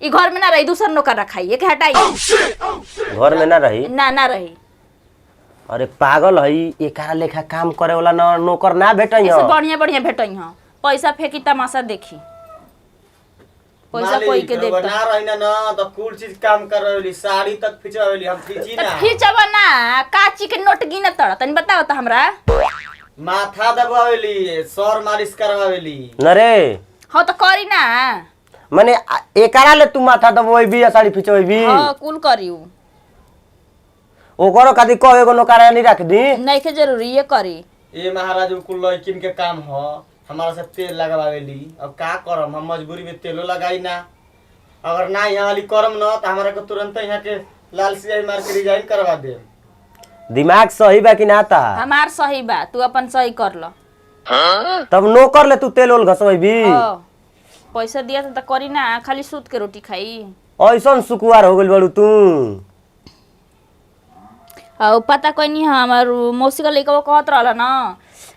ई घर में ना रही, दूसर नौकर रखाई, एक हटाई। घर में ना रही? ना रही। अरे पागल है, एकरा लेखा काम करे वाला नौकर ना भेटई ऐसे बढ़िया बढ़िया भेटई हां। पैसा फेंकी तमाशा देखी, पैसा कोई के देता ना रही ना तो कुल चीज काम करवेली, साड़ी तक खिंचवावेली, हम खींची ना। खींचवा ना, काची के नोट गिन तड़ तनी बताओ त हमरा। माथा दबावेली, सर मालिश करवावेली। न रे हां तो करी ना, माने एकरा ले तू माथा दबोइबी या साड़ी खिंचवाइबी? हां कुल करियो। ओकरो खातिर को एगो नौकरा नहीं रख दी? नहीं के जरूरी ये करी। ए महाराज कुल लड़किन के काम हो, हमारा से तेल लगवावेली। अब का करम, हम मजबूरी में तेलो लगाई ना। अगर ना यहाँ वाली करम ना तो हमारा को तुरंत यहाँ के लाल सियाही मार के रिजाइन करवा दे। दिमाग सही बा कि ना ता? हमार सही बा, तू अपन सही कर लो। तब नौकर ले तू तेल ओल घसवाइबी? पैसा दिया त करी ना, खाली सूत के रोटी खाई। ऐसन सुकुवार हो गइल बड़ू तू। पता कोई नहीं, हमार मौसी का लइका कहत रहला ना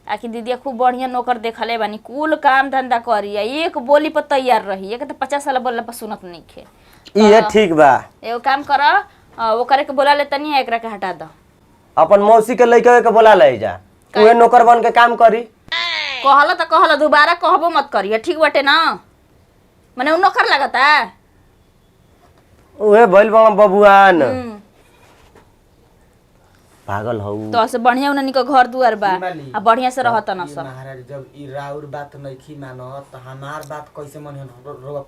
आखिर दीदी खूब बढ़िया नौकर देखले बानी, कुल काम धंधा करी, एक बोली पर तैयार रही। एक तो 50 साल बोलला पर सुनत नहीं खे। ये ठीक बा, एगो काम कर, वो करे के बोला ले तनी, एकरा के हटा द। अपन मौसी के लइका के बोला ले जा, उहे नौकर बन के काम करी। कहला त कहला, दोबारा कहबो मत करी, ठीक बाटे ना? माने उ नौकर लगता उहे भइल बा बबुआन। पागल हौ तो ऐसे बढ़िया उन्हीं का घर दुआर बा, आ बढ़िया से रहत न सब। महाराज जब ई राउर बात नइखी मानत त हमार बात कैसे मन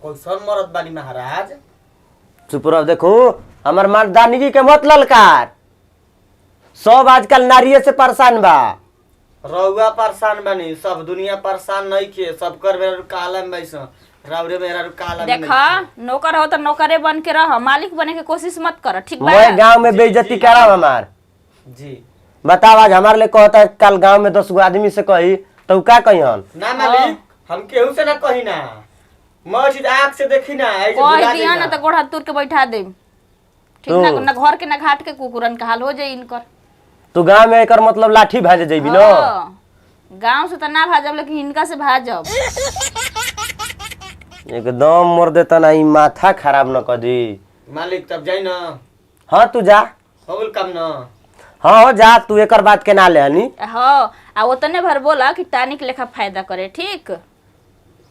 कैसन मरद बानी महाराज? चुप रह। देखो हमर मर्दानगी के मत ललकार, सब आजकल नारिये से परेशान बा। रउआ परेशान बानी, सब दुनिया परेशान नइखे, सब कर बेरा काला में बैस राउरे मेरा काला में। देखा नौकर हो त नौकरे बन के रह, मालिक बने के कोशिश मत कर, ठीक बा? मैं गांव में बेइज्जती कराव हमार? जी बताओ, आज हमारे लिए कहता है कल गांव में 10 गो आदमी से कही तो का कही हम? ना मालिक, हम केहू से ना कही ना, मस्जिद आँख से देखी ना, ऐसे कोई बुला दिया ना देना। तो गोड़ तुर के बैठा दे, ठीक ना? ना घर के ना घाट के कुकुरन का हाल हो जाए इनकर। तू गांव में एकर मतलब लाठी भाजे जइबी न? गांव से त ना भाजब, लेकिन इनका से भाजब। एकदम मर देता ना, ई माथा खराब न कर दी। मालिक तब जाई ना। हाँ तू जा। हो गइल काम ना? हाँ जा, तू एकर बात के ना ले हनी। हाँ, आ ओतने भर बोला कि टानिक लेखा फायदा करे, ठीक?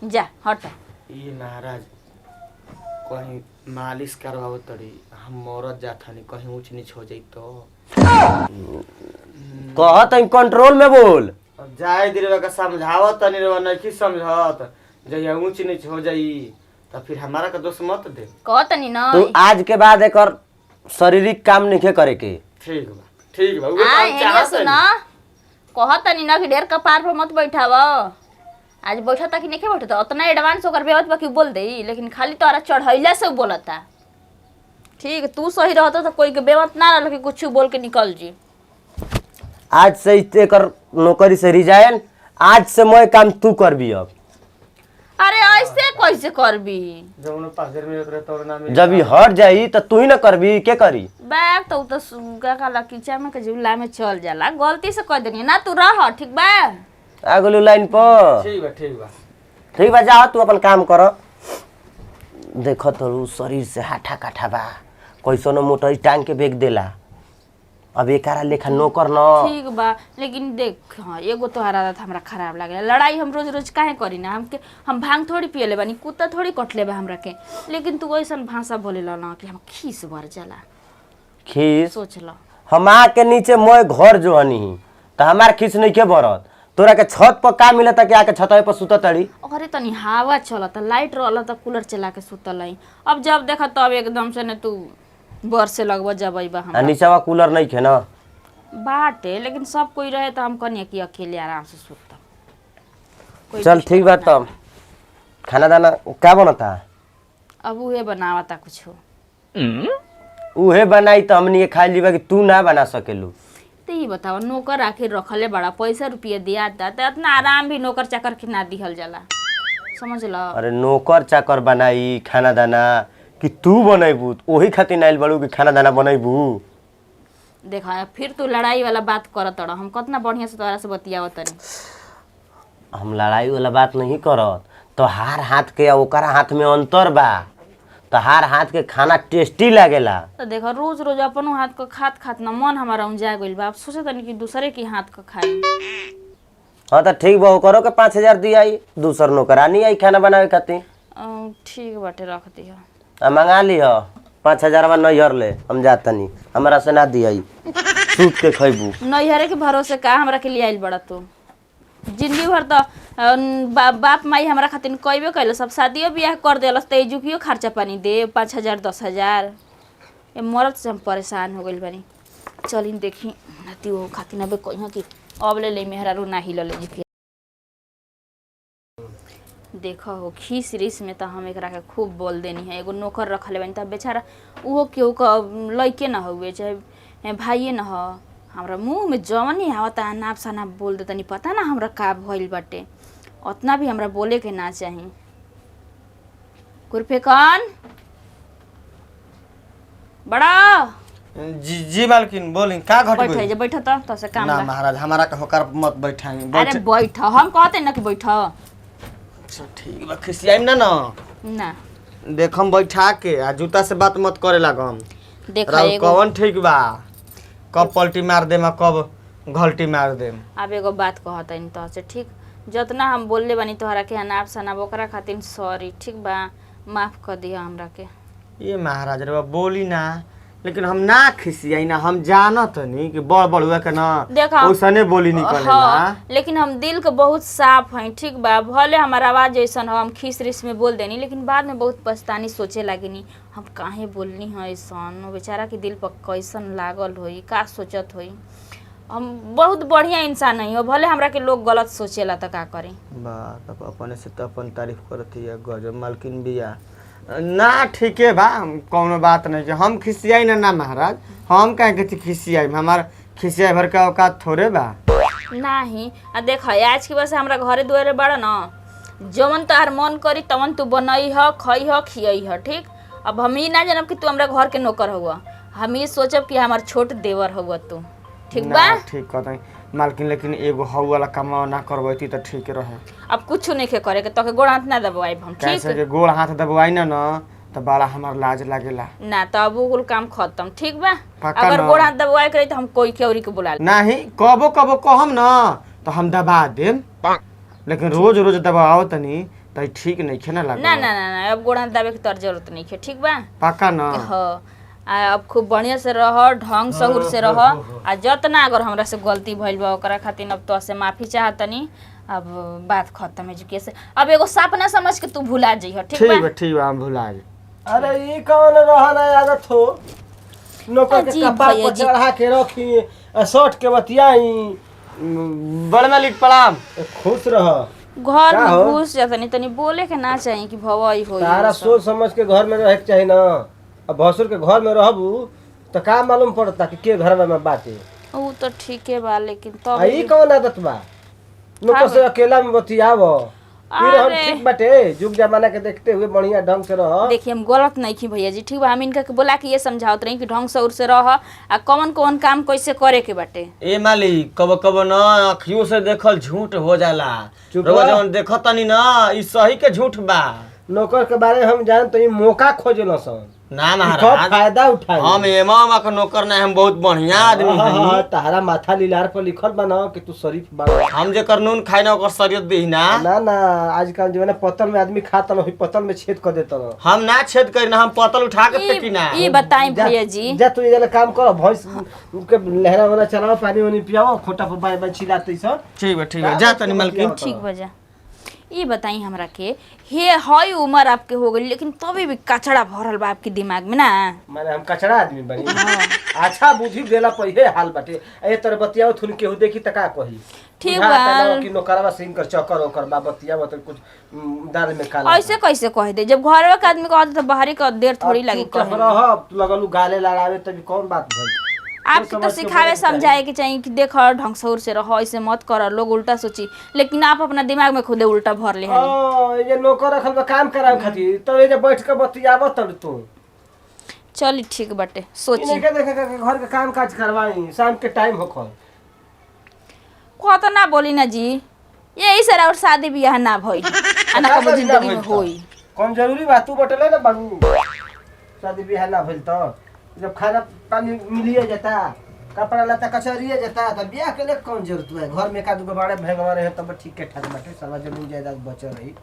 जा हट। ये महाराज कहीं मालिश करवाओ तड़ी, हम मरद जाथानी, कहीं ऊंच नीच हो जाई तो। कहत है कंट्रोल में बोल। अब जाए दिलवा का समझावत तनी रे, नहीं समझत, जहिया ऊंच नीच हो जाई तो फिर हमारा का दोष मत दे। कहतनी ना तू आज के बाद एकर शारीरिक काम नहीं करे के। ठीक बा, ठीक बा, उहे काम चाहत सुना, कहतनी ना कि ढेर कपार पर मत बैठाव। आज बैठा था कि नहीं बैठा, उतना एडवांस होकर बेवत बाकी बोल दे, लेकिन खाली तोरा चढ़ैला से बोलता। ठीक, तू सही रहता तो कोई के बेवत ना रह कि कुछ बोल के निकल जी। आज से एकर नौकरी से रिजाइन, आज से मैं काम तू करबी। अब अरे ऐसे कैसे करबी? जब उन्हें पास में रहता तो ना में जब ये हट जाई तो तू ही ना करबी, के करी? बैग तो सुगा काला किचा में के जुला में चल जाला, गलती से कह देनी ना, तू रह, ठीक बा? आगलू लाइन पर। ठीक बा, ठीक बा, ठीक बा, जा तू अपन काम कर। देखो तो शरीर से हाथा काठा बा, कैसनो मोटर टांग के बेच देला। अब एकारा लेखा नौकर न। ठीक बा, लेकिन देख, हाँ एगो तोहरा आदत हमरा खराब लागेला। लड़ाई हम रोज रोज काहे करी ना? हम भांग थोड़ी पियले बानी, कुत्ता थोड़ी कटले बा हमरा के, लेकिन तू ऐसन भाषा बोलेला ना कि हम खीस भर जाला। खीस? सोच लो, हम के नीचे मैं घर जो हनी तो हमार खीस नहीं के भरत। तोरा के छत पर का मिलता कि आके छतवे पर सुत तड़ी? अरे तनी हवा चलता, लाइट रहला त कूलर चला के सुतल है। अब जब देखा तब एकदम से ने तू बरसे लगवा जबई बा। हम नीचवा कूलर नहीं खे ना बाटे, लेकिन सब कोई रहे तो हम कनिया कि अकेले आराम से सुतम। चल ठीक बा, तब खाना दाना क्या बनता? अब उहे बनावता कुछ। उहे बनाई तो हमनी खा लीबा कि तू ना बना सकेलू? तो ये बताओ, नौकर आखिर रखले बड़ा, पैसा रुपया दिया था तो इतना आराम भी नौकर चाकर के ना दिहल जाला, समझ लो। अरे नौकर चाकर बनाई खाना दाना कि तू बनैबू? ओही खातिर आइल बड़ू कि खाना दाना बनैबू? देखा फिर तू लड़ाई वाला बात करत रह, हम कितना बढ़िया से तोरा से बतियावत तनी। हम लड़ाई वाला बात नहीं करत, तो हार हाथ के ओकरा हाथ में अंतर बा। तहार हाथ के खाना टेस्टी लागेला। तो देखो रोज रोज अपनो हाथ को खात खात ना मन हमारा उंजा गइल बा। अब सोचे तनी कि दूसरे के हाथ का खाई। हाँ तो ठीक बा, करो के 5,000 दिया आई, दूसर नौकरानी आई खाना बनावे खातिर। ठीक बाटे रख दिया। आ मंगा ली हो 5,000 नैहर ले, हम जातनी, हमरा से ना दिया सूत के खैबू। नैहरे के भरोसे का हमरा के लिए आइल बड़ा तू। जिंदगी भर तो बाप माई हमरा खातिर कइबे कैल, सब शादियों बियाह कर देलस त एजुकियो खर्चा पानी दे 5,000 10,000। ए मरद से हम परेशान हो गइल बानी। चली देखी नती वो खातिर नबे कहियो कि अब ले मेहरारू ना हिल ले जी। देखो हो खीस रिस में तो हम एकरा के खूब बोल देनी है। एगो नौकर रख ले त बेचारा उहो केहू का लइके ना हुए चाहे भाइये ना हो, हमरा मुंह में जवन नहीं आवता नाप सनाप बोल दे तनी पता ना हमरा का भइल बाटे। उतना भी हमरा बोले के ना चाही। कुरफे कौन बड़ा जी मालकिन बोली का घट बैठ गई? जा बैठ तो से काम ना बा। महाराज हमारा के होकर मत बैठाई। अरे बैठ, हम कहते ना कि बैठ अच्छा ठीक बा, खिसियाई ना ना। ना। देख हम बैठा के आ जूता से बात मत करे लागम। देख राव एगो कौन ठीक बा, कब पलटी मार देम आ कब घलटी मार देम। अब एगो बात कहतनी तो से ठीक, जितना हम बोलले बानी तोहरा के अनाप शनाप ओकरा खातिर सॉरी, ठीक बा माफ कर दिया हमरा के। ये महाराज रे बोली ना, लेकिन हम ना खिसियाई ना, हम जानत नहीं कि बड़ बड़ हुआ के ना देखा ओसने बोली निकलेला। हाँ, लेकिन हम दिल के बहुत साफ हैं, ठीक बा। भले हमारा आवाज ऐसन हो, हम खीस रिस में बोल देनी, लेकिन बाद में बहुत पछतानी सोचे लगनी हम काहे बोलनी है ऐसन। बेचारा के दिल पर कैसन लागल होई, का सोचत होई। हम बहुत बढ़िया इंसान नहीं हो, भले हमरा के लोग गलत सोचेला तो का करी। बात अब अपने से तो अपन तारीफ करती है गजब मालकिन बिया ना। ठीक है बा, कौनो बात नहीं है। हम खिसियाई ना महाराज, हम कहे के खिसियाई, हमार खिसियाई भर का औकात थोड़े बा। नहीं देख आज की बस हमरा घरे दुआरे बड़ा न, जवन तोहार मन करी तवन तू बनई ह खई ह खियई ह, ठीक। अब हम ही ना जानब कि तू हमरा घर के नौकर हुआ, हम ये सोचब कि हमार छोट देवर हुआ तू, ठीक बा। ठीक कहते मालकिन, लेकिन एगो हौ वाला काम ना करबैती तो ठीक रहे। अब कुछ नहीं के करे के, तो के गोड़ हाथ ना दबाई हम, ठीक कैसे के गोड़ हाथ दबवाई ना तो बड़ा हमार लाज लागेला ना। तो अब वो काम खत्म, ठीक बा। पक्का अगर न? गोड़ हाथ दबाई करे तो हम कोई केवरी के बुला ले। नहीं कबो कबो कहम ना तो हम दबा देम, लेकिन रोज रोज दबाओ तनी तो ठीक नहीं खे ना लगे। ना ना ना ना, अब गोड़ हाथ दबावे के तोर जरूरत नहीं है, ठीक बा। पक्का ना। हाँ, अब खूब बढ़िया से रह, ढंग सहूर से रह। आ जतना अगर हमरा से गलती भइल बा ओकरा खातिर अब तो से माफी चाहतनी। अब बात खत्म एजुकेशन। अब एगो सपना समझ के तू भुला जइह, ठीक बा। ठीक बा, हम भुला जाए। अरे ये कौन रहना आदत हो, नौकर के अजीब कपार भैया पर जी। चढ़ा के रखी शर्ट के बतियाई। बड़ मालिक प्रणाम। खुश रह। घर का में हो? घुस जातनी, तनी बोले के ना चाहिए कि भवई होई। तारा सोच समझ के घर में रहे के चाही ना। अब भसुर के घर में रहबू तो का मालूम पड़ता कि के घर में बाटे। ऊ तो ठीके बा, लेकिन तब ई कौन आदत बा, नौकर से अकेला में बतियाव। फिर हम अरे। ठीक बाटे, जुग जमाना के देखते हुए बढ़िया ढंग से रह। देखिए हम गलत नहीं की भैया जी, ठीक बा। हम इनका के बोला कि ये समझावत रही कि ढंग से उर से रह, आ कौन कौन काम कैसे करे के बाटे। ए मालिक कब कब ना अखियों से देखल झूठ हो जाला। चुप रउआ रह। जवन देखत तनी ना ई सही के झूठ बा। नौकर के बारे में हम जान तो मौका खोजल सन, ना कब महाराज, फायदा उठाए। हम एमा का नौकर ना, हम बहुत बढ़िया आदमी हई। तारा माथा लीलार पर लिखल बा ना कि तू शरीफ बा। हम जे कानून खाई ना ओकर शरीयत देही ना। ना ना, आजकल जो है ना पतल में आदमी खाता ना, पतल में छेद कर देता ना। हम ना छेद करी ना, हम पतल उठा के फेंकी ना। ई बताई भैया जी। जा तू ये काम कर, भैंस के लहरा वाला चलाओ, पानी वानी पियाओ, खोटा पर बाय बाय छिलाते सब। ठीक बा ठीक बा, जा तनी मालकिन। ठीक बजा। ये बताई हमरा के, हे हई उम्र आपके हो गई, लेकिन तभी भी कचड़ा भरल बा आपके दिमाग में ना। माने हम कचरा आदमी बनी। अच्छा बुद्धि देला पहिले हाल बाटे। ए तर बतियाओ थुन केहू देखी त का कही। ठीक बुझा बा। तना कि नौकरवा सिंह कर चक्कर ओकर बा बतियाओ त कुछ दाल में काला। ऐसे कैसे कह दे, जब घर के आदमी कहते तो बाहरी का देर थोड़ी लगी चुप कहे। रह, तू लगलू गाले लड़ावे तभी कौन बात भई। आपके तो सिखावे समझाए के चाहिए कि देख ढंग से से रहो, ऐसे मत कर, लोग उल्टा सोची, लेकिन आप अपना दिमाग में खुदे उल्टा भर ले हनी। ओ ये नौकर रखल बा काम करावे खातिर, तो ये जे बैठ के बतियाव तब तू। चली ठीक बाटे, सोची। इने के देख के घर के काम काज करवाई, शाम के टाइम होखल। को तो ना बोली ना जी, यही सर और शादी ब्याह ना भइल, आ ना कबो जिंदगी में होई। कौन जरूरी बा, तू बटले ना बाबू। शादी ब्याह ना भइल तो जब खाना पानी मिलिए जाता कपड़ा लता कचरिए जाता तो ब्याह के लिए कौन जरूरत है घर में का दूगो बड़े भगवान है तब ठीक के ठाक बाटे सारा जमीन जायदाद बच रही